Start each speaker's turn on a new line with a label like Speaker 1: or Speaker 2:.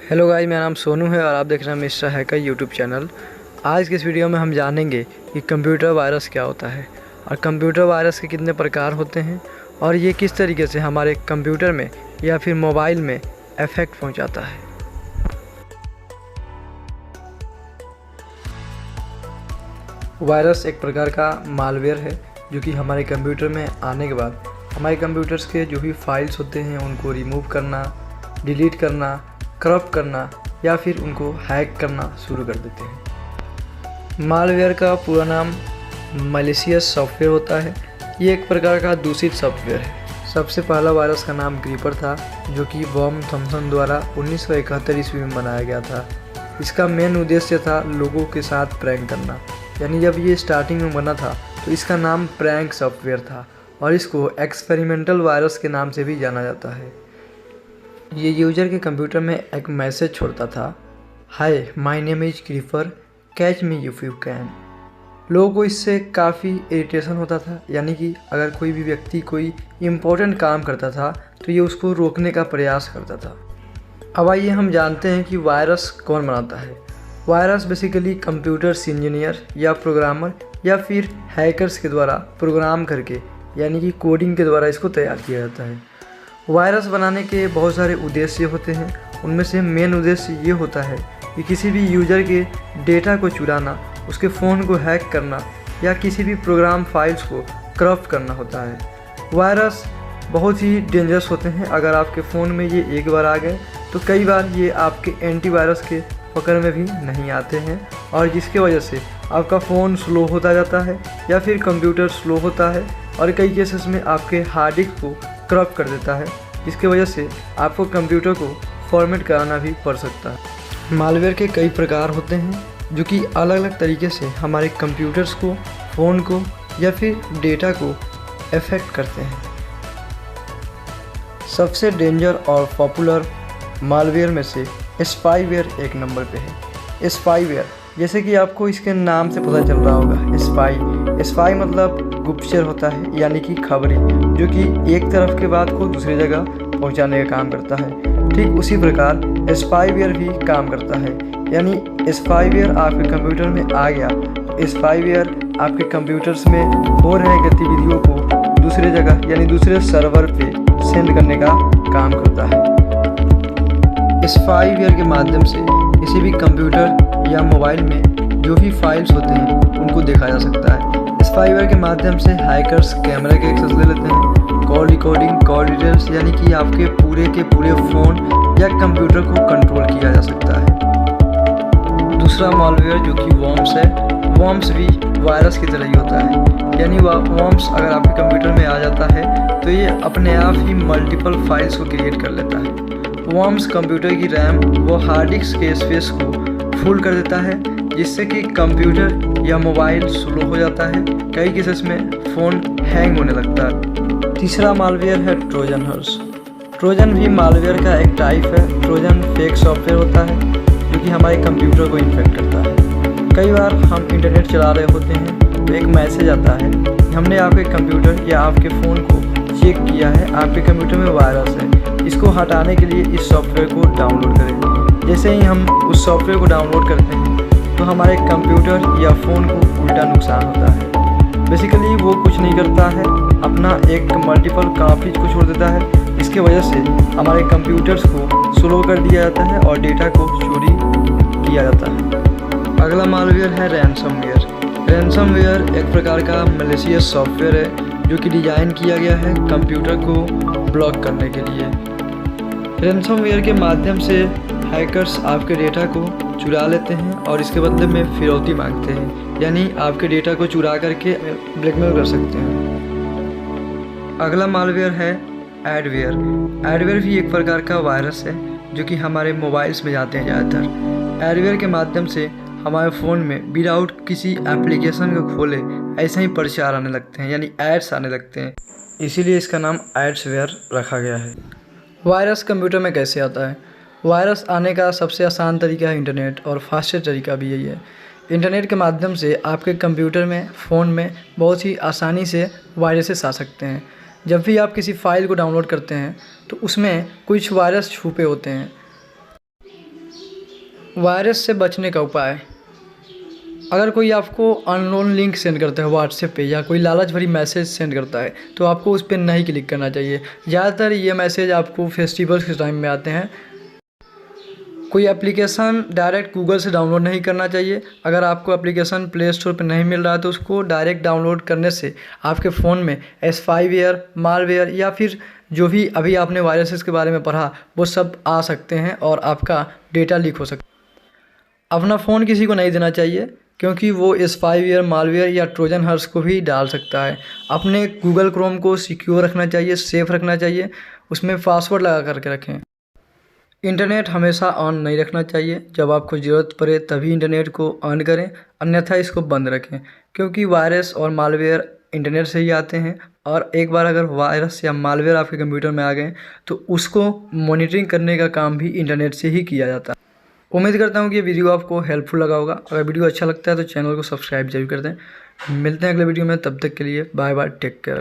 Speaker 1: Hello guys, मेरा नाम सोनू है और आप देख रहे हैं मिस्टर हैकर यूट्यूब चैनल। आज के इस वीडियो में हम जानेंगे कि कंप्यूटर वायरस क्या होता है और कंप्यूटर वायरस के कितने प्रकार होते हैं और ये किस तरीके से हमारे कंप्यूटर में या फिर मोबाइल में इफेक्ट पहुंचाता है। वायरस एक प्रकार का मालवेयर है जो कि हमारे कंप्यूटर में आने के बाद हमारे कंप्यूटर्स के जो भी फाइल्स होते हैं उनको रिमूव करना, डिलीट करना, करप्ट करना या फिर उनको हैक करना शुरू कर देते हैं। मालवेयर का पूरा नाम मैलिशियस सॉफ्टवेयर होता है। ये एक प्रकार का दूषित सॉफ्टवेयर है। सबसे पहला वायरस का नाम क्रीपर था जो कि वॉर्म थॉम्सन द्वारा 1971 ईस्वी में बनाया गया था। इसका मेन उद्देश्य था लोगों के साथ प्रैंक करना, यानी जब ये स्टार्टिंग में बना था तो इसका नाम प्रैंक सॉफ्टवेयर था और इसको एक्सपेरिमेंटल वायरस के नाम से भी जाना जाता है। ये यूजर के कंप्यूटर में एक मैसेज छोड़ता था, hi my name is creeper, catch me if you can. लोगों को इससे काफ़ी इरिटेशन होता था, यानी कि अगर कोई भी व्यक्ति कोई इम्पोर्टेंट काम करता था तो ये उसको रोकने का प्रयास करता था। अब आइए हम जानते हैं कि वायरस कौन बनाता है। वायरस बेसिकली कंप्यूटर्स इंजीनियर या प्रोग्रामर या फिर हैकर्स के द्वारा प्रोग्राम करके, यानी कि कोडिंग के द्वारा इसको तैयार किया जाता है। वायरस बनाने के बहुत सारे उद्देश्य होते हैं। उनमें से मेन उद्देश्य ये होता है कि किसी भी यूज़र के डेटा को चुराना, उसके फ़ोन को हैक करना या किसी भी प्रोग्राम फाइल्स को करप्ट करना होता है। वायरस बहुत ही डेंजरस होते हैं। अगर आपके फ़ोन में ये एक बार आ गए तो कई बार ये आपके एंटीवायरस के पकड़ में भी नहीं आते हैं और जिसकी वजह से आपका फ़ोन स्लो होता जाता है या फिर कंप्यूटर स्लो होता है और कई केसेस में आपके हार्ड डिस्क को करप्ट कर देता है, जिसकी वजह से आपको कंप्यूटर को फॉर्मेट कराना भी पड़ सकता है। मालवेयर के कई प्रकार होते हैं जो कि अलग अलग तरीके से हमारे कंप्यूटर्स को, फ़ोन को या फिर डेटा को इफेक्ट करते हैं। सबसे डेंजर और पॉपुलर मालवेयर में से स्पाईवेयर एक नंबर पे है। स्पाईवेयर जैसे कि आपको इसके नाम से पता चल रहा होगा, स्पाई मतलब गुप्तचर होता है, यानी कि खबरी, जो कि एक तरफ के बात को दूसरी जगह पहुंचाने का काम करता है। ठीक उसी प्रकार स्पाईवेयर भी काम करता है, यानी स्पाईवेयर आपके कंप्यूटर में आ गया तो स्पाईवेयर आपके कंप्यूटर्स में हो रहे गतिविधियों को दूसरे जगह यानी दूसरे सर्वर पे सेंड करने का काम करता है। स्पाईवेयर के माध्यम से किसी भी कंप्यूटर या मोबाइल में जो भी फाइल्स होते हैं उनको देखा जा सकता है। स्पाईवेयर के माध्यम से हैकर्स कैमरे के एक्सेस ले लेते हैं, कॉल रिकॉर्डिंग, कॉल डिटेल्स, यानी कि आपके पूरे के पूरे फ़ोन या कंप्यूटर को कंट्रोल किया जा सकता है। दूसरा मालवेयर जो कि वॉर्म्स है, वॉर्म्स भी वायरस की तरह ही होता है, यानी वॉर्म्स अगर आपके कंप्यूटर में आ जाता है तो ये अपने आप ही मल्टीपल फाइल्स को क्रिएट कर लेता है। वॉर्म्स कंप्यूटर की रैम व हार्ड डिस्क के स्पेस को फुल कर देता है, जिससे कि कंप्यूटर या मोबाइल स्लो हो जाता है। कई केसेस में फ़ोन हैंग होने लगता है। तीसरा मालवेयर है ट्रोजन हॉर्स। ट्रोजन भी मालवेयर का एक टाइप है। ट्रोजन फेक सॉफ्टवेयर होता है जो कि हमारे कंप्यूटर को इन्फेक्ट करता है। कई बार हम इंटरनेट चला रहे होते हैं तो एक मैसेज आता है, हमने आपके कंप्यूटर या आपके फ़ोन को चेक किया है, आपके कंप्यूटर में वायरस है, इसको हटाने के लिए इस सॉफ्टवेयर को डाउनलोड करें। जैसे ही हम उस सॉफ्टवेयर को डाउनलोड करते हैं तो हमारे कंप्यूटर या फ़ोन को उल्टा नुकसान होता है। बेसिकली वो कुछ नहीं करता है, अपना एक मल्टीपल कॉपीज को छोड़ देता है। इसके वजह से हमारे कंप्यूटर्स को स्लो कर दिया जाता है और डेटा को चोरी किया जाता है। अगला मालवेयर है रैनसमवेयर। रैनसमवेयर एक प्रकार का मैलिशियस सॉफ्टवेयर है जो कि डिज़ाइन किया गया है कंप्यूटर को ब्लॉक करने के लिए। रैनसमवेयर के माध्यम से हैकर्स आपके डेटा को चुरा लेते हैं और इसके बदले में फिरौती मांगते हैं, यानी आपके डेटा को चुरा करके ब्लैकमेल कर सकते हैं। अगला मालवेयर है एडवेयर। एडवेयर भी एक प्रकार का वायरस है जो कि हमारे मोबाइल्स में जाते हैं ज़्यादातर। एडवेयर के माध्यम से हमारे फ़ोन में विदाउट किसी एप्लीकेशन को खोले ऐसे ही प्रचार आने लगते हैं, यानी एड्स आने लगते हैं, इसीलिए इसका नाम एड्सवेयर रखा गया है। वायरस कंप्यूटर में कैसे आता है? वायरस आने का सबसे आसान तरीका है इंटरनेट और फास्टेस्ट तरीका भी यही है। इंटरनेट के माध्यम से आपके कंप्यूटर में, फ़ोन में बहुत ही आसानी से वायरसेस आ सकते हैं। जब भी आप किसी फ़ाइल को डाउनलोड करते हैं तो उसमें कुछ वायरस छुपे होते हैं। वायरस से बचने का उपाय। अगर कोई आपको अननोन लिंक सेंड करता है व्हाट्सएप पे या कोई लालच भरी मैसेज सेंड करता है तो आपको उस पर नहीं क्लिक करना चाहिए। ज़्यादातर ये मैसेज आपको फेस्टिवल्स के टाइम में आते हैं। कोई एप्लीकेशन डायरेक्ट गूगल से डाउनलोड नहीं करना चाहिए। अगर आपको एप्लीकेशन प्ले स्टोर पर नहीं मिल रहा है तो उसको डायरेक्ट डाउनलोड करने से आपके फ़ोन में स्पाईवेयर, मालवेयर या फिर जो भी अभी आपने वायरसेस के बारे में पढ़ा वो सब आ सकते हैं और आपका डेटा लीक हो सकता है। अपना फ़ोन किसी को नहीं देना चाहिए क्योंकि वो स्पाईवेयर, मालवेयर या ट्रोजन हॉर्स को भी डाल सकता है। अपने गूगल क्रोम को सिक्योर रखना चाहिए, सेफ़ रखना चाहिए, उसमें पासवर्ड लगा करके रखें। इंटरनेट हमेशा ऑन नहीं रखना चाहिए। जब आपको ज़रूरत पड़े तभी इंटरनेट को ऑन करें, अन्यथा इसको बंद रखें क्योंकि वायरस और मालवेयर इंटरनेट से ही आते हैं। और एक बार अगर वायरस या मालवेयर आपके कंप्यूटर में आ गए तो उसको मॉनिटरिंग करने का काम भी इंटरनेट से ही किया जाता है। उम्मीद करता हूँ कि ये वीडियो आपको हेल्पफुल लगा होगा। अगर वीडियो अच्छा लगता है तो चैनल को सब्सक्राइब जरूर कर दें। मिलते हैं अगले वीडियो में, तब तक के लिए बाय बाय, टेक केयर।